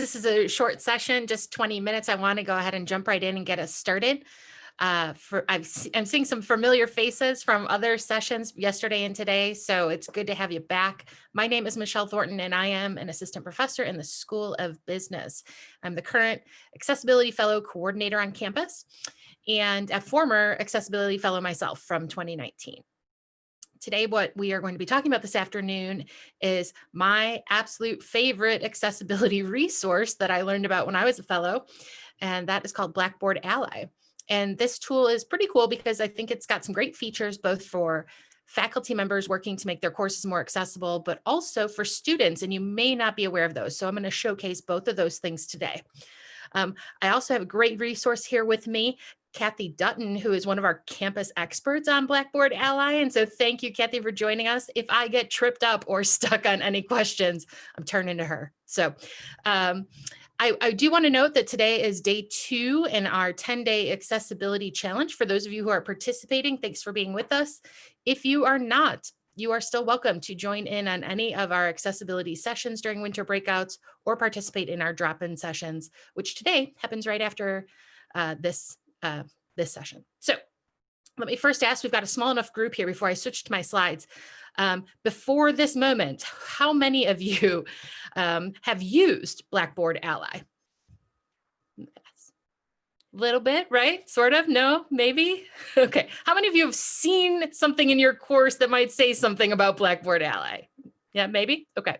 This is a short session, just 20 minutes. I want to go ahead and jump right in and get us started. I'm seeing some familiar faces from other sessions yesterday and today, so it's good to have you back. My name is Michelle Thornton, and I am an assistant professor in the School of Business. I'm the current Accessibility Fellow Coordinator on campus and a former Accessibility Fellow myself from 2019. Today, what we are going to be talking about this afternoon is my absolute favorite accessibility resource that I learned about when I was a fellow, and that is called Blackboard Ally. And this tool is pretty cool because I think it's got some great features, both for faculty members working to make their courses more accessible, but also for students, and you may not be aware of those. So I'm going to showcase both of those things today. I also have a great resource here with me, Kathy Dutton, who is one of our campus experts on Blackboard Ally. And so thank you, Kathy, for joining us. If I get tripped up or stuck on any questions, I'm turning to her. So I do want to note that today is day 2 in our 10-day accessibility challenge. For those of you who are participating, thanks for being with us. If you are not, you are still welcome to join in on any of our accessibility sessions during winter breakouts or participate in our drop-in sessions, which today happens right after this session. So let me first ask, we've got a small enough group here before I switch to my slides. Before this moment, how many of you have used Blackboard Ally? Little bit, right? Sort of, no, maybe? Okay, how many of you have seen something in your course that might say something about Blackboard Ally? Yeah, maybe? Okay,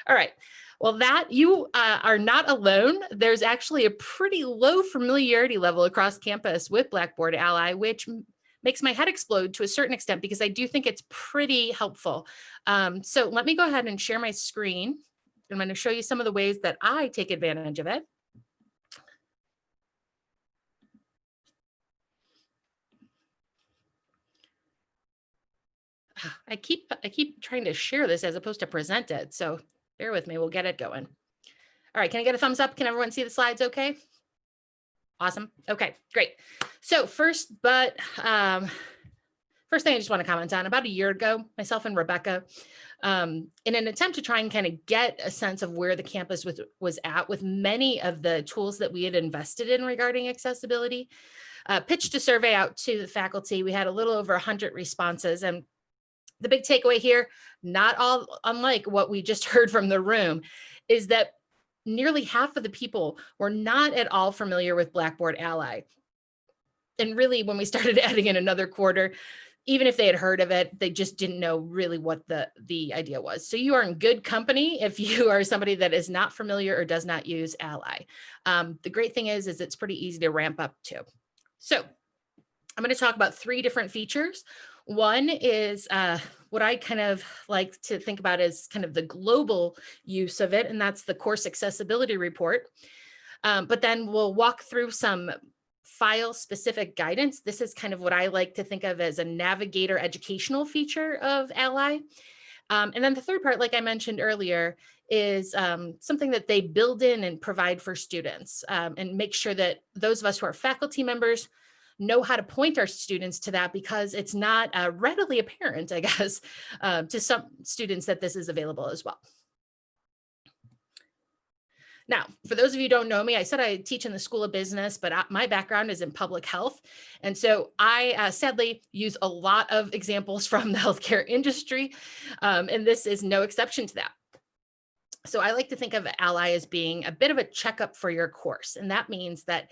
all right. Well, that you are not alone. There's actually a pretty low familiarity level across campus with Blackboard Ally, which makes my head explode to a certain extent because I do think it's pretty helpful. So let me go ahead and share my screen. I'm going to show you some of the ways that I take advantage of it. I keep trying to share this as opposed to present it. So bear with me, we'll get it going. All right, can I get a thumbs up? Can everyone see the slides okay? Awesome. Okay, great. So first thing I just want to comment on, about a year ago, myself and Rebecca, in an attempt to try and kind of get a sense of where the campus was at with many of the tools that we had invested in regarding accessibility, pitched a survey out to the faculty. We had a little over 100 responses, and the big takeaway here, not all unlike what we just heard from the room, is that nearly half of the people were not at all familiar with Blackboard Ally. And really, when we started adding in another quarter, even if they had heard of it, they just didn't know really what the idea was. So you are in good company if you are somebody that is not familiar or does not use Ally. The great thing is it's pretty easy to ramp up to. So I'm going to talk about 3 different features. One is what I kind of like to think about as kind of the global use of it, and that's the course accessibility report. But then we'll walk through some file specific guidance. This is kind of what I like to think of as a navigator educational feature of Ally. And then the third part, like I mentioned earlier, is something that they build in and provide for students, and make sure that those of us who are faculty members know how to point our students to that, because it's not readily apparent, I guess, to some students that this is available as well. Now, for those of you who don't know me, I said I teach in the School of Business, but my background is in public health. And so I sadly use a lot of examples from the healthcare industry, and this is no exception to that. So I like to think of Ally as being a bit of a checkup for your course. And that means that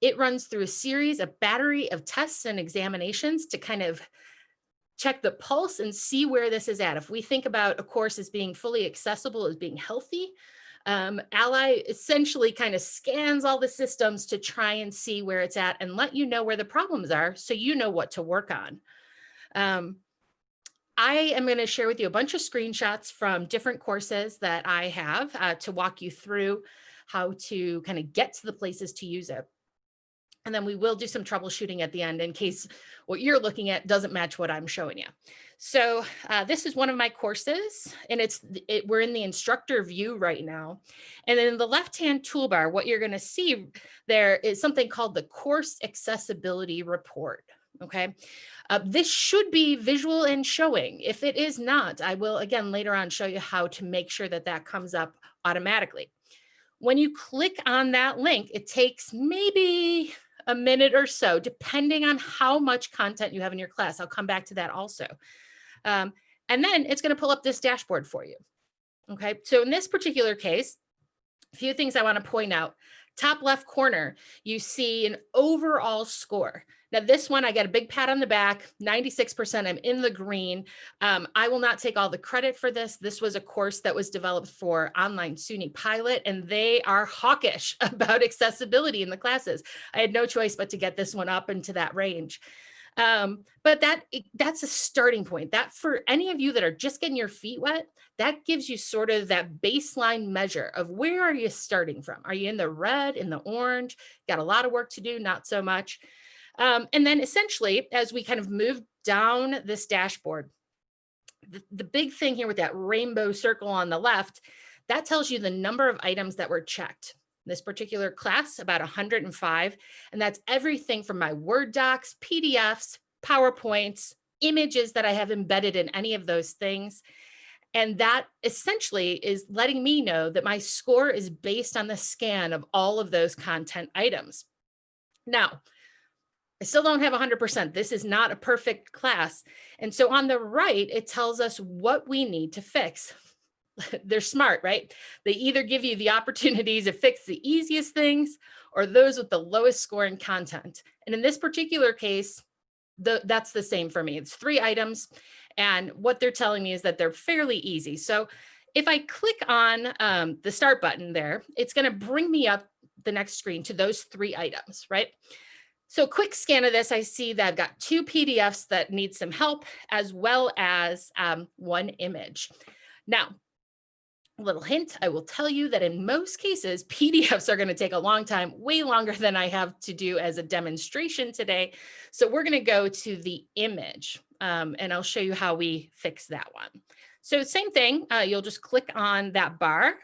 it runs through a battery of tests and examinations to kind of check the pulse and see where this is at. If we think about a course as being fully accessible, as being healthy, Ally essentially kind of scans all the systems to try and see where it's at and let you know where the problems are so you know what to work on. I am going to share with you a bunch of screenshots from different courses that I have to walk you through how to kind of get to the places to use it. And then we will do some troubleshooting at the end in case what you're looking at doesn't match what I'm showing you. So this is one of my courses, and we're in the instructor view right now. And then in the left-hand toolbar, what you're going to see there is something called the Course Accessibility Report. Okay, this should be visual and showing. If it is not, I will again later on show you how to make sure that that comes up automatically. When you click on that link, it takes maybe a minute or so, depending on how much content you have in your class. I'll come back to that also. And then it's going to pull up this dashboard for you. Okay, so in this particular case, a few things I want to point out. Top left corner, you see an overall score. Now this one, I got a big pat on the back, 96%, I'm in the green. I will not take all the credit for this. This was a course that was developed for Online SUNY Pilot, and they are hawkish about accessibility in the classes. I had no choice but to get this one up into that range. But that's a starting point. That for any of you that are just getting your feet wet, that gives you sort of that baseline measure of where are you starting from? Are you in the red, in the orange? Got a lot of work to do, not so much. And then essentially, as we kind of move down this dashboard, the big thing here with that rainbow circle on the left, that tells you the number of items that were checked. This particular class, about 105, and that's everything from my Word docs, PDFs, PowerPoints, images that I have embedded in any of those things. And that essentially is letting me know that my score is based on the scan of all of those content items. Now, I still don't have 100%. This is not a perfect class. And so on the right, it tells us what we need to fix. They're smart, right? They either give you the opportunities to fix the easiest things or those with the lowest scoring content. And in this particular case, that's the same for me. It's 3 items. And what they're telling me is that they're fairly easy. So if I click on the start button there, it's going to bring me up the next screen to those 3 items, right? So quick scan of this, I see that I've got 2 PDFs that need some help, as well as 1 image. Now, a little hint, I will tell you that in most cases, PDFs are going to take a long time, way longer than I have to do as a demonstration today. So we're going to go to the image, and I'll show you how we fix that one. So same thing, you'll just click on that bar,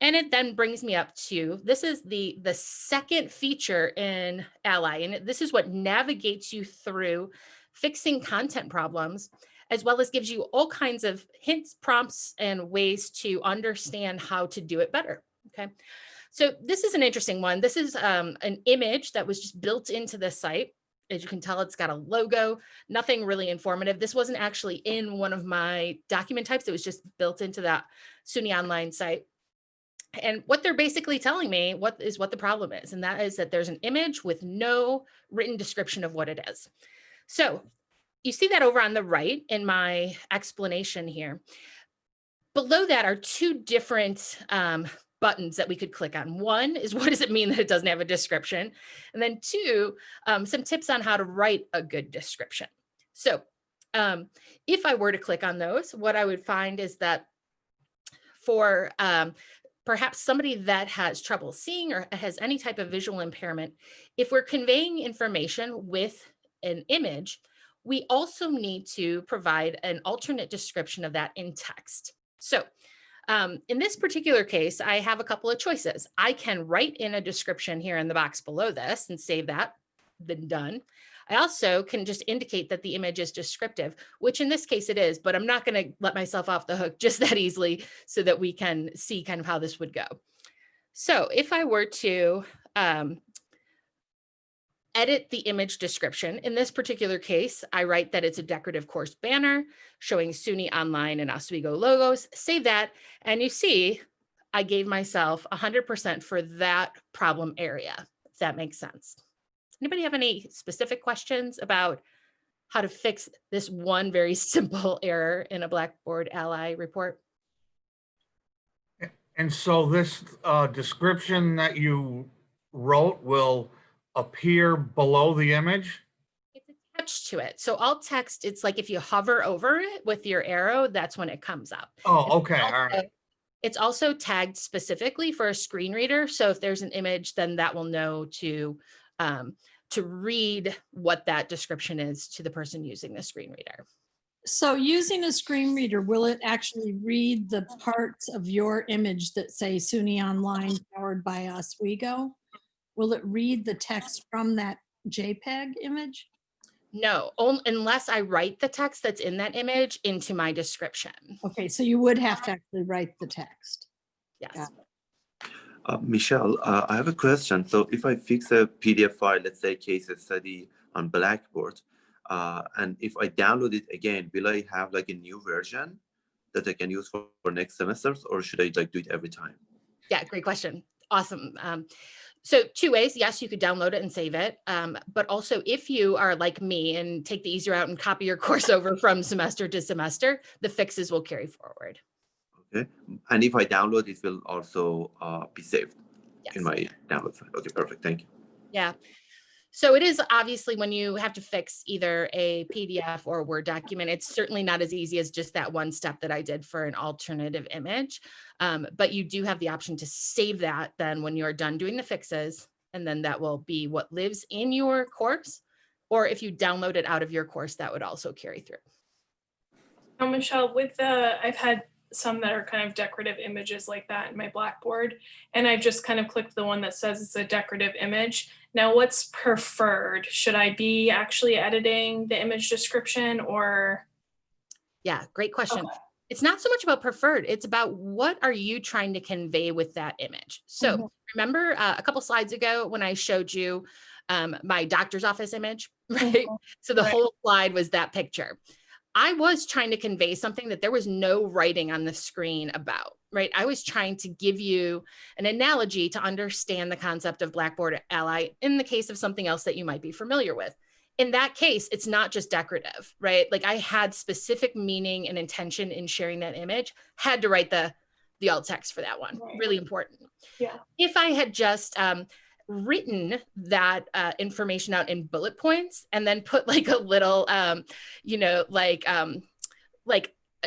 and it then brings me up to, this is the second feature in Ally, and this is what navigates you through fixing content problems, as well as gives you all kinds of hints, prompts, and ways to understand how to do it better, okay? So this is an interesting one. This is an image that was just built into the site. As you can tell, it's got a logo, nothing really informative. This wasn't actually in one of my document types. It was just built into that SUNY Online site. And what they're basically telling me what the problem is, and that is that there's an image with no written description of what it is. So you see that over on the right in my explanation here. Below that are 2 different buttons that we could click on. One is, what does it mean that it doesn't have a description? And then 2, some tips on how to write a good description. So if I were to click on those, what I would find is that for perhaps somebody that has trouble seeing or has any type of visual impairment, if we're conveying information with an image, we also need to provide an alternate description of that in text. So in this particular case, I have a couple of choices. I can write in a description here in the box below this and save that, then done. I also can just indicate that the image is descriptive, which in this case it is, but I'm not going to let myself off the hook just that easily so that we can see kind of how this would go. So if I were to edit the image description, in this particular case, I write that it's a decorative course banner showing SUNY Online and Oswego logos, save that, and you see I gave myself 100% for that problem area, if that makes sense. Anybody have any specific questions about how to fix this one very simple error in a Blackboard Ally report? And so this description that you wrote will appear below the image? It's attached to it. So alt text, it's like if you hover over it with your arrow, that's when it comes up. Oh, okay. All right. It's also tagged specifically for a screen reader. So if there's an image, then that will know to read what that description is to the person using the screen reader. So using a screen reader, will it actually read the parts of your image that say SUNY Online powered by Oswego? Will it read the text from that JPEG image? No, unless I write the text that's in that image into my description. Okay, so you would have to actually write the text. Yes. Michelle, I have a question. So if I fix a PDF file, let's say case study on Blackboard, and if I download it again, will I have like a new version that I can use for next semesters, or should I like do it every time? Yeah, great question. Awesome. So two ways. Yes, you could download it and save it. But also if you are like me and take the easy route and copy your course over from semester to semester, the fixes will carry forward. Okay. And if I download, it will also be saved Yes. in my download file. Okay, perfect. Thank you. Yeah. So it is obviously when you have to fix either a PDF or a Word document, it's certainly not as easy as just that one step that I did for an alternative image. But you do have the option to save that then when you're done doing the fixes, and then that will be what lives in your course. Or if you download it out of your course, that would also carry through. Now, Michelle, with I've had some that are kind of decorative images like that in my Blackboard, and I've just kind of clicked the one that says it's a decorative image. Now, what's preferred? Should I be actually editing the image description or? Yeah, great question. Okay. It's not so much about preferred, it's about what are you trying to convey with that image. So remember a couple slides ago when I showed you my doctor's office image, right? So the Right. whole slide was that picture. I was trying to convey something that there was no writing on the screen about, right? I was trying to give you an analogy to understand the concept of Blackboard Ally in the case of something else that you might be familiar with. In that case, it's not just decorative, right? Like I had specific meaning and intention in sharing that image, had to write the alt text for that one, Right. really important. Yeah. If I had just written that information out in bullet points and then put like a little, you know, like a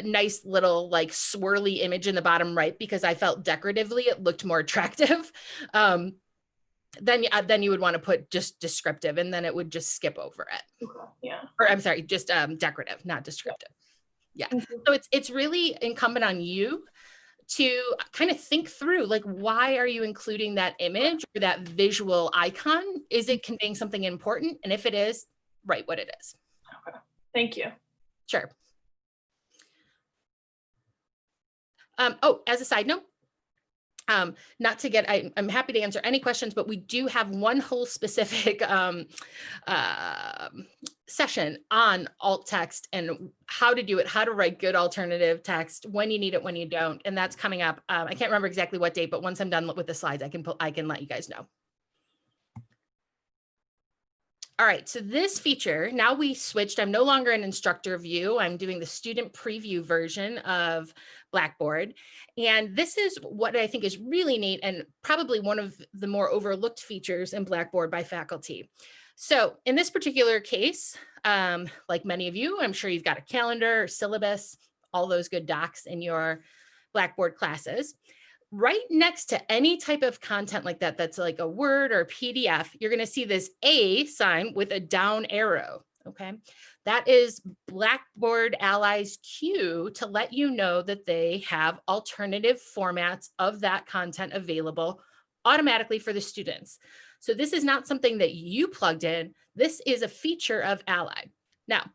nice little like swirly image in the bottom right, because I felt decoratively it looked more attractive. Then you would want to put just descriptive, and then it would just skip over it. Okay. Yeah. Or I'm sorry, just decorative, not descriptive. Yeah. So it's really incumbent on you to kind of think through, like, why are you including that image or that visual icon? Is it conveying something important? And if it is, write what it is. Okay. Thank you. Sure. Oh, as a side note, not to get, I'm happy to answer any questions, but we do have one whole specific session on alt text and how to do it, how to write good alternative text, when you need it, when you don't. And that's coming up. I can't remember exactly what date, but once I'm done with the slides, I can let you guys know. All right, so this feature, now we switched, I'm no longer in instructor view, I'm doing the student preview version of Blackboard. And this is what I think is really neat and probably one of the more overlooked features in Blackboard by faculty. So in this particular case, like many of you, I'm sure you've got a calendar, syllabus, all those good docs in your Blackboard classes. Right next to any type of content like that, that's like a Word or a PDF, you're going to see this A sign with a down arrow. Okay. That is Blackboard Ally's cue to let you know that they have alternative formats of that content available automatically for the students. So this is not something that you plugged in. This is a feature of Ally. Now,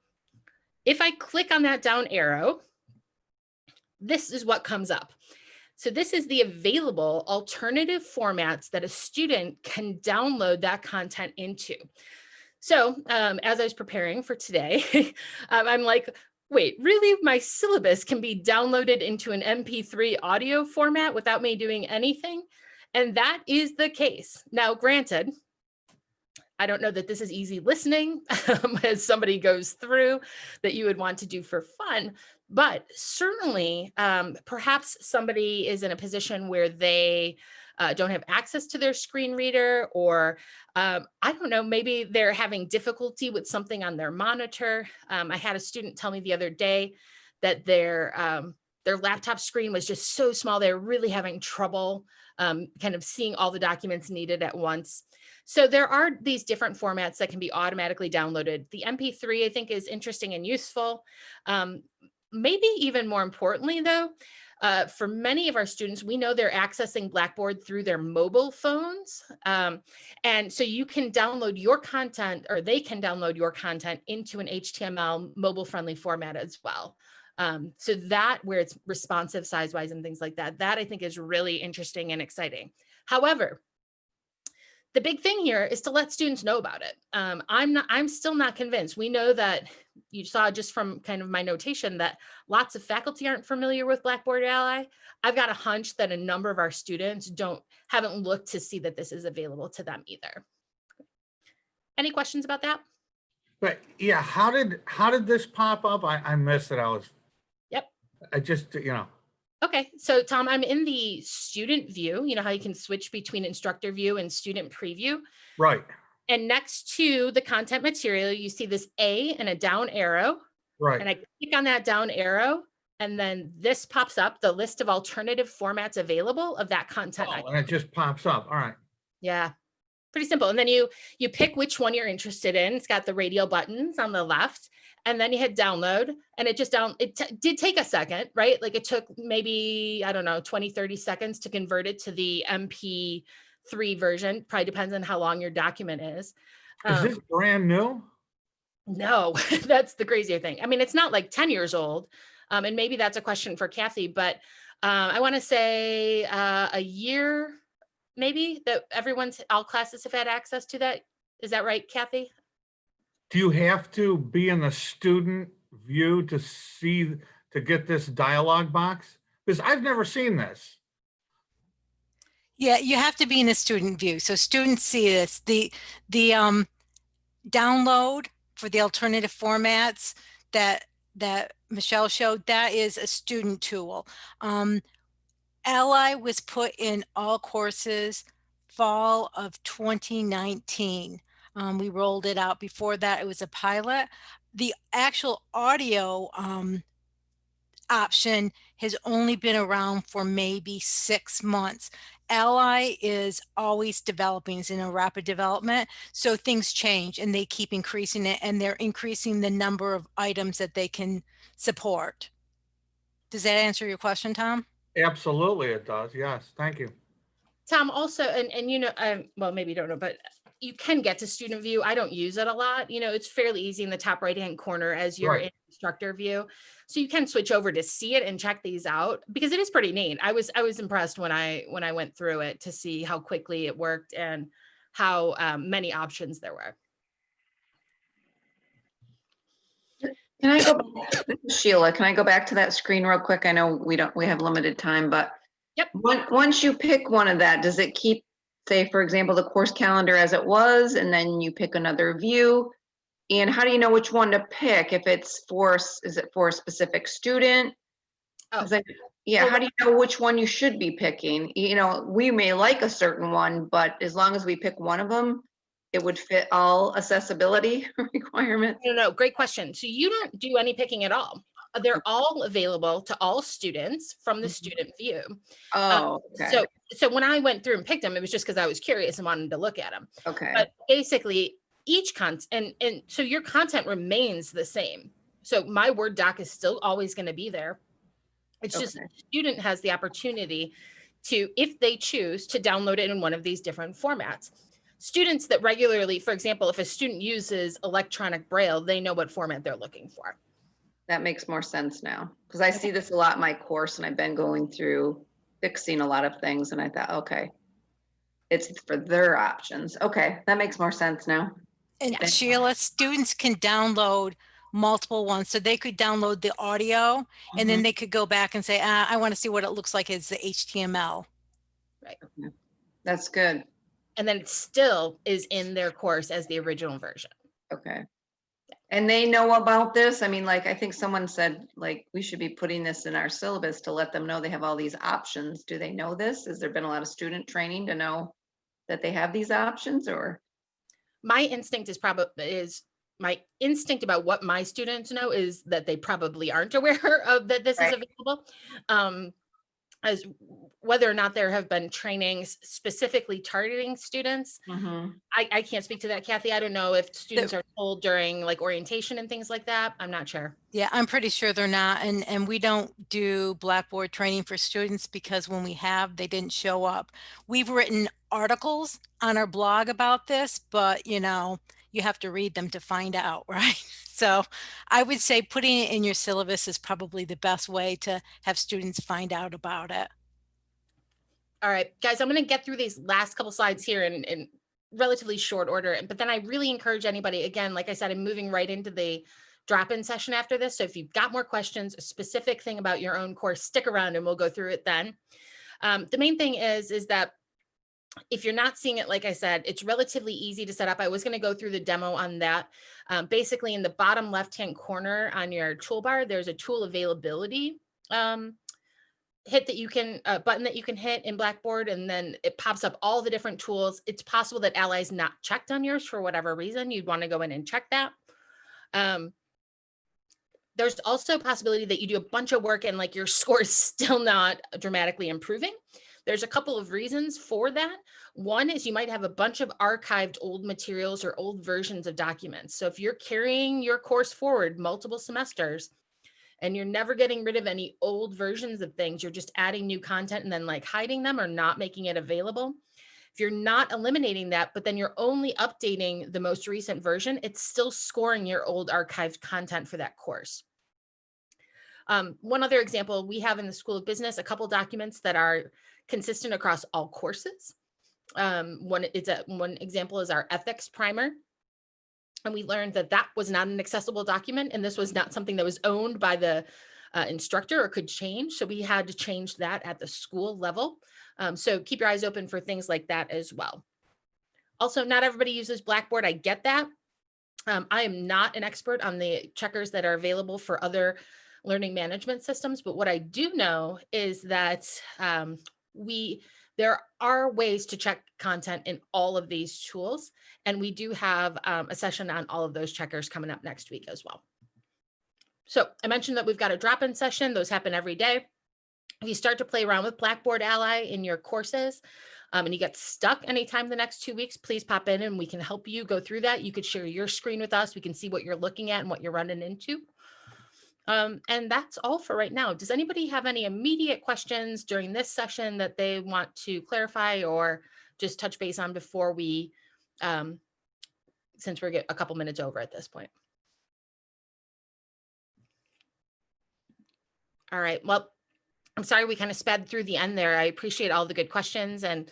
if I click on that down arrow, this is what comes up. So this is the available alternative formats that a student can download that content into. So as I was preparing for today, I'm like, wait, really? My syllabus can be downloaded into an MP3 audio format without me doing anything? And that is the case. Now, granted, I don't know that this is easy listening as somebody goes through that you would want to do for fun, but certainly perhaps somebody is in a position where they don't have access to their screen reader, or I don't know, maybe they're having difficulty with something on their monitor. I had a student tell me the other day that their laptop screen was just so small, they're really having trouble kind of seeing all the documents needed at once. So there are these different formats that can be automatically downloaded. The MP3, I think, is interesting and useful. Maybe even more importantly, though, for many of our students, we know they're accessing Blackboard through their mobile phones. And so you can download your content, or they can download your content into an HTML mobile-friendly format as well. So that, where it's responsive size-wise and things like that, that I think is really interesting and exciting. However, the big thing here is to let students know about it. I'm still not convinced. We know that you saw just from kind of my notation that lots of faculty aren't familiar with Blackboard Ally. I've got a hunch that a number of our students haven't looked to see that this is available to them either. Any questions about that? But yeah, how did this pop up? I missed it. Yep. I just, Okay, so Tom, I'm in the student view. You know how you can switch between instructor view and student preview. right, And next to the content material, you see this A and a down arrow. And right. I click on that down arrow, and then this pops up, the list of alternative formats available of that content. Oh, and it just pops up. All right. Yeah, pretty simple. And then you pick which one you're interested in. It's got the radial buttons on the left, and then you hit download, and it just did take a second, right? Like it took maybe, I don't know, 20, 30 seconds to convert it to the MP3 version. Probably depends on how long your document is. Is this brand new? No, that's the crazier thing. I mean, it's not like 10 years old. And maybe that's a question for Kathy, but I want to say a year, maybe, that all classes have had access to that. Is that right, Kathy? Do you have to be in the student view to get this dialog box? Because I've never seen this. Yeah, you have to be in a student view. So students see this. The download for the alternative formats that Michelle showed, that is a student tool. Ally was put in all courses fall of 2019. We rolled it out. Before that, it was a pilot. The actual audio option has only been around for maybe 6 months. Ally is always developing, is in a rapid development. So things change and they keep increasing it, and they're increasing the number of items that they can support. Does that answer your question, Tom? Absolutely, it does. Yes, thank you. Tom, also, and you know, well, maybe you don't know, but you can get to student view. I don't use it a lot. You know, it's fairly easy in the top right-hand corner as you're Right. in instructor view. So you can switch over to see it and check these out, because it is pretty neat. I was impressed when I went through it to see how quickly it worked and how many options there were. Can I go back, this is Sheila, can I go back to that screen real quick? I know we have limited time, but Yep. Once you pick one of that, does it keep, say, for example, the course calendar as it was, and then you pick another view? And how do you know which one to pick? If it's is it for a specific student? Oh. Yeah, Well, how do you know which one you should be picking? You know, we may like a certain one, but as long as we pick one of them, it would fit all accessibility requirements. No, great question. So you don't do any picking at all. They're all available to all students from the Mhm. student view. Oh, okay, So when I went through and picked them, it was just because I was curious and wanted to look at them. okay, But basically, each content, and so your content remains the same. So my Word doc is still always going to be there. It's just Okay. the student has the opportunity to, if they choose, to download it in one of these different formats. Students that regularly, for example, if a student uses electronic braille, they know what format they're looking for. that makes more sense now, because I see this a lot in my course, and I've been going through fixing a lot of things, and I thought, okay, it's for their options. Okay, that makes more sense now. And Yeah. Sheila, students can download multiple ones. So they could download the audio and then they could go back and say, I want to see what it looks like as the HTML. That's good. And then it still is in their course as the original version. Okay. And they know about this? I mean, like, I think someone said, like, we should be putting this in our syllabus to let them know they have all these options. Do they know this? Has there been a lot of student training to know that they have these options, or? My instinct my instinct about what my students know is that they probably aren't aware of that this Right. is available. As whether or not there have been trainings specifically targeting students, I can't speak to that, Kathy. I don't know if students are told during like orientation and things like that. I'm not sure. Yeah, I'm pretty sure they're not. And we don't do Blackboard training for students because when we have, they didn't show up. We've written articles on our blog about this, but you know, you have to read them to find out, right? So I would say putting it in your syllabus is probably the best way to have students find out about it. All right, guys, I'm going to get through these last couple slides here in relatively short order. But then I really encourage anybody, again, like I said, I'm moving right into the drop-in session after this. So if you've got more questions, a specific thing about your own course, stick around and we'll go through it then. The main thing is that if you're not seeing it, like I said, it's relatively easy to set up. I was going to go through the demo on that. Basically, in the bottom left-hand corner on your toolbar, there's a tool availability hit that you can button that you can hit in Blackboard, and then it pops up all the different tools. It's possible that Ally is not checked on yours for whatever reason. You'd want to go in and check that. There's also a possibility that you do a bunch of work and like your score is still not dramatically improving. There's a couple of reasons for that. One is you might have a bunch of archived old materials or old versions of documents. So if you're carrying your course forward multiple semesters and you're never getting rid of any old versions of things, you're just adding new content and then like hiding them or not making it available. If you're not eliminating that, but then you're only updating the most recent version, it's still scoring your old archived content for that course. One other example, we have in the School of Business, a couple documents that are consistent across all courses. One example is our ethics primer. And we learned that that was not an accessible document, and this was not something that was owned by the instructor or could change. So we had to change that at the school level. So keep your eyes open for things like that as well. Also, not everybody uses Blackboard. I get that. I am not an expert on the checkers that are available for other learning management systems, but what I do know is that there are ways to check content in all of these tools, and we do have a session on all of those checkers coming up next week as well. So I mentioned that we've got a drop-in session. Those happen every day. If you start to play around with Blackboard Ally in your courses and you get stuck anytime the next 2 weeks, please pop in and we can help you go through that. You could share your screen with us. We can see what you're looking at and what you're running into. And that's all for right now. Does anybody have any immediate questions during this session that they want to clarify or just touch base on before we, since we're a couple minutes over at this point? All right, well, I'm sorry we kind of sped through the end there. I appreciate all the good questions and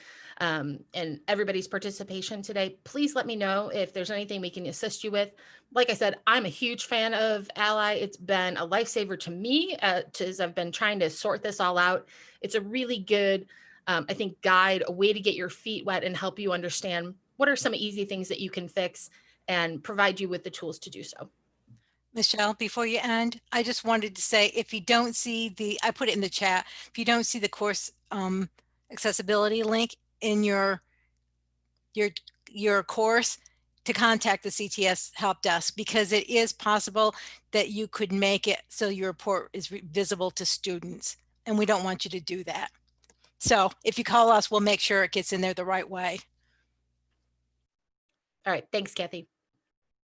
everybody's participation today. Please let me know if there's anything we can assist you with. Like I said, I'm a huge fan of Ally. It's been a lifesaver to me as I've been trying to sort this all out. It's a really good, I think, guide, a way to get your feet wet and help you understand what are some easy things that you can fix and provide you with the tools to do so. Michelle, before you end, I just wanted to say, if you don't see I put it in the chat, if you don't see the course accessibility link in your course, to contact the CTS help desk, because it is possible that you could make it so your report is visible to students, and we don't want you to do that. So if you call us, we'll make sure it gets in there the right way. All right, thanks, Kathy.